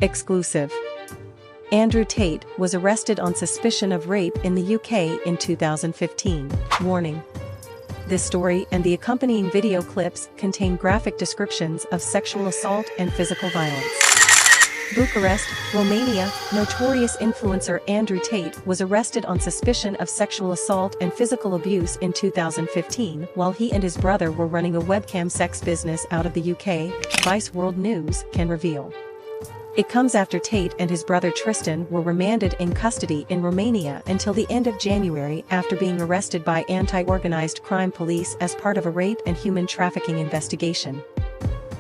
Exclusive. Andrew Tate was arrested on suspicion of rape in the UK in 2015. Warning. This story and the accompanying video clips contain graphic descriptions of sexual assault and physical violence. Bucharest, Romania. Notorious influencer Andrew Tate was arrested on suspicion of sexual assault and physical abuse in 2015 while he and his brother were running a webcam sex business out of the UK, Vice World News can reveal. It comes after Tate and his brother Tristan were remanded in custody in Romania until the end of January after being arrested by anti-organized crime police as part of a rape and human trafficking investigation.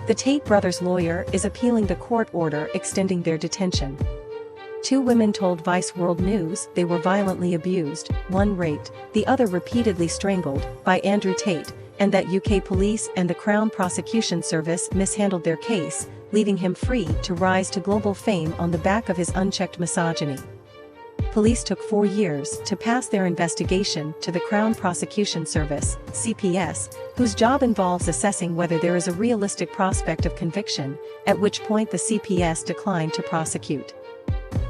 The Tate brothers' lawyer is appealing the court order extending their detention. Two women told Vice World News they were violently abused, one raped, the other repeatedly strangled, by Andrew Tate, and that UK police and the Crown Prosecution Service mishandled their case, leaving him free to rise to global fame on the back of his unchecked misogyny. Police took 4 years to pass their investigation to the Crown Prosecution Service, CPS, whose job involves assessing whether there is a realistic prospect of conviction, at which point the CPS declined to prosecute.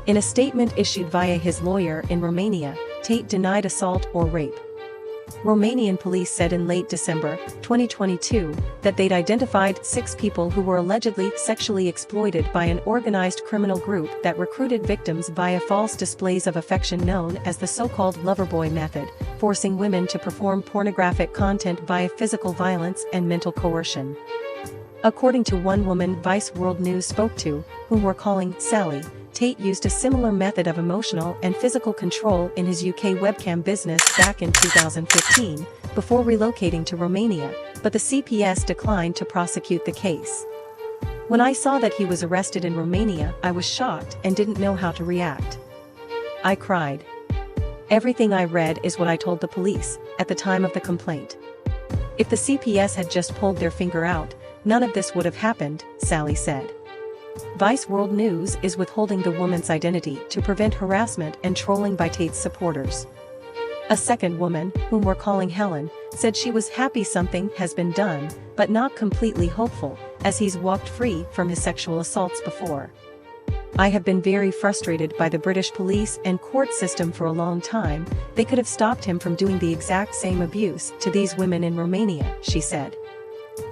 In a statement issued via his lawyer in Romania, Tate denied assault or rape. Romanian police said in late December 2022 that they'd identified 6 people who were allegedly sexually exploited by an organized criminal group that recruited victims via false displays of affection known as the so-called loverboy method, forcing women to perform pornographic content via physical violence and mental coercion. According to one woman Vice World News spoke to, whom we're calling Sally, Tate used a similar method of emotional and physical control in his UK webcam business back in 2015, before relocating to Romania, but the CPS declined to prosecute the case. When I saw that he was arrested in Romania, I was shocked and didn't know how to react. I cried. Everything I read is what I told the police at the time of the complaint. If the CPS had just pulled their finger out, none of this would have happened, Sally said. Vice World News is withholding the woman's identity to prevent harassment and trolling by Tate's supporters. A second woman, whom we're calling Helen, said she was happy something has been done, but not completely hopeful, as he's walked free from his sexual assaults before. I have been very frustrated by the British police and court system for a long time. They could have stopped him from doing the exact same abuse to these women in Romania, she said.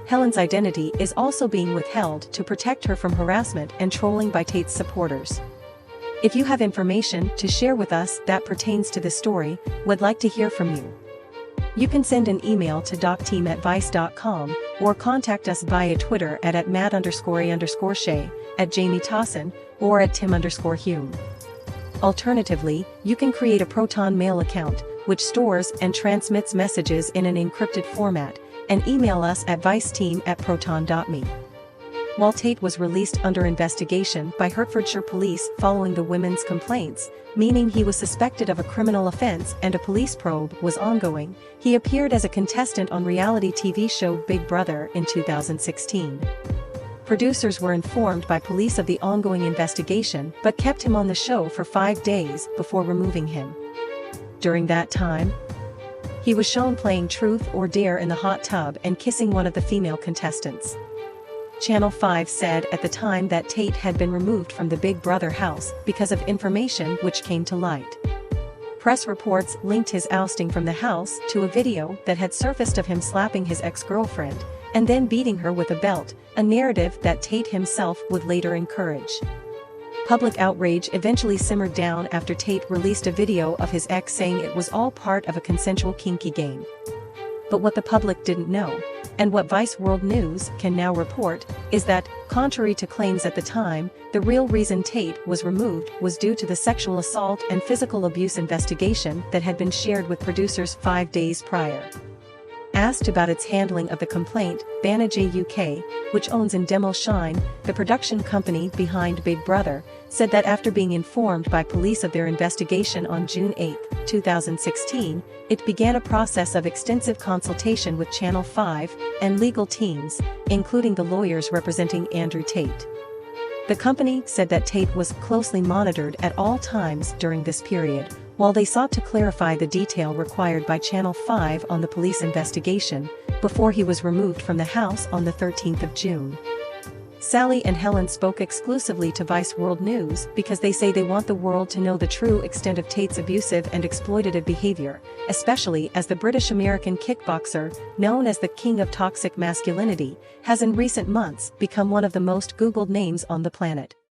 Helen's identity is also being withheld to protect her from harassment and trolling by Tate's supporters. If you have information to share with us that pertains to this story, we'd like to hear from you. You can send an email to docteam@vice.com or contact us via Twitter at @mad_a_shay, @JamieTawson, or @Tim_Hume. Alternatively, you can create a Proton Mail account, which stores and transmits messages in an encrypted format, and email us at viceteam@proton.me. While Tate was released under investigation by Hertfordshire police following the women's complaints, meaning he was suspected of a criminal offense and a police probe was ongoing, he appeared as a contestant on reality TV show Big Brother in 2016. Producers were informed by police of the ongoing investigation but kept him on the show for 5 days before removing him. During that time, he was shown playing Truth or Dare in the hot tub and kissing one of the female contestants. Channel 5 said at the time that Tate had been removed from the Big Brother house because of information which came to light. Press reports linked his ousting from the house to a video that had surfaced of him slapping his ex-girlfriend and then beating her with a belt, a narrative that Tate himself would later encourage. Public outrage eventually simmered down after Tate released a video of his ex saying it was all part of a consensual kinky game. But what the public didn't know, and what Vice World News can now report, is that, contrary to claims at the time, the real reason Tate was removed was due to the sexual assault and physical abuse investigation that had been shared with producers 5 days prior. Asked about its handling of the complaint, Banijay UK, which owns Endemol Shine, the production company behind Big Brother, said that after being informed by police of their investigation on June 8, 2016, it began a process of extensive consultation with Channel 5 and legal teams, including the lawyers representing Andrew Tate. The company said that Tate was closely monitored at all times during this period, while they sought to clarify the detail required by Channel 5 on the police investigation, before he was removed from the house on the 13th of June. Sally and Helen spoke exclusively to Vice World News because they say they want the world to know the true extent of Tate's abusive and exploitative behavior, especially as the British-American kickboxer, known as the King of Toxic Masculinity, has in recent months become one of the most Googled names on the planet.